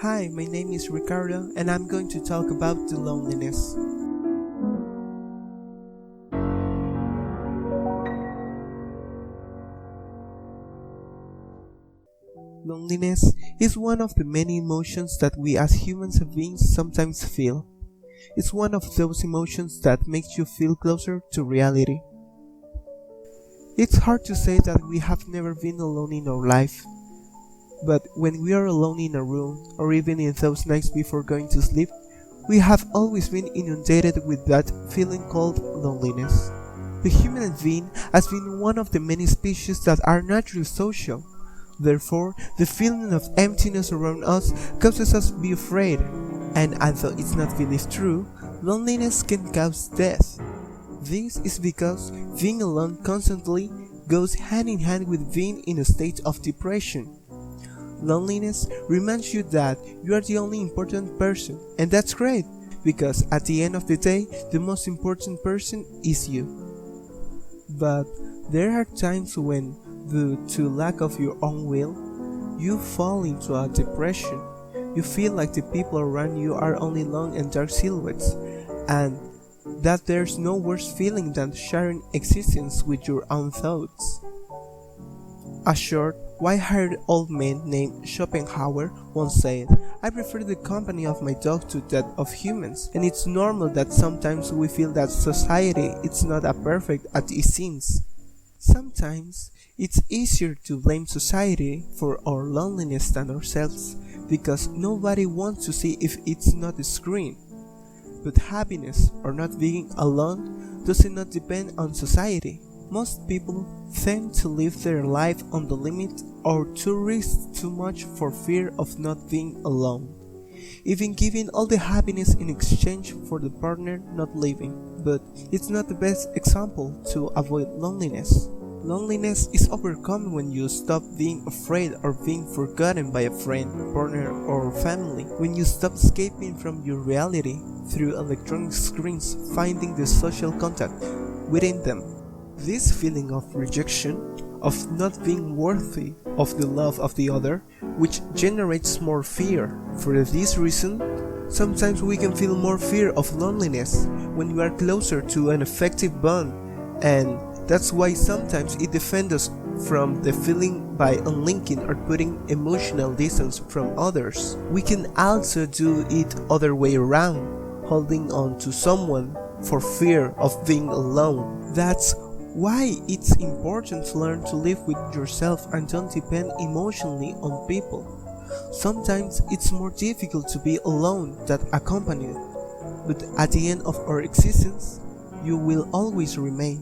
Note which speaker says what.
Speaker 1: Hi, my name is Ricardo, and I'm going to talk about the loneliness. Loneliness is one of the many emotions that we as humans beings sometimes feel. It's one of those emotions that makes you feel closer to reality. It's hard to say that we have never been alone in our life, but when we are alone in a room, or even in those nights before going to sleep, we have always been inundated with that feeling called loneliness. The human being has been one of the many species that are naturally social. Therefore, the feeling of emptiness around us causes us to be afraid, and although it's not believed true, loneliness can cause death. This is because being alone constantly goes hand in hand with being in a state of depression. Loneliness reminds you that you are the only important person, and that's great, because at the end of the day, the most important person is you. But there are times when, due to lack of your own will, you fall into a depression. You feel like the people around you are only long and dark silhouettes, and that there's no worse feeling than sharing existence with your own thoughts. A short, white-haired old man named Schopenhauer once said, "I prefer the company of my dog to that of humans, and it's normal that sometimes we feel that society is not as perfect as it seems." Sometimes it's easier to blame society for our loneliness than ourselves, because nobody wants to see if it's not a screen. But happiness or not being alone does not depend on society. Most people tend to live their life on the limit or to risk too much for fear of not being alone, even giving all the happiness in exchange for the partner not living. But it's not the best example to avoid loneliness. Loneliness is overcome when you stop being afraid or being forgotten by a friend, partner, or family. When you stop escaping from your reality through electronic screens, finding the social contact within them. This feeling of rejection, of not being worthy of the love of the other, which generates more fear. For this reason, sometimes we can feel more fear of loneliness when we are closer to an effective bond, and that's why sometimes it defends us from the feeling by unlinking or putting emotional distance from others. We can also do it other way around, holding on to someone for fear of being alone. That's why it's important to learn to live with yourself and don't depend emotionally on people. Sometimes it's more difficult to be alone than accompanied, but at the end of our existence, you will always remain.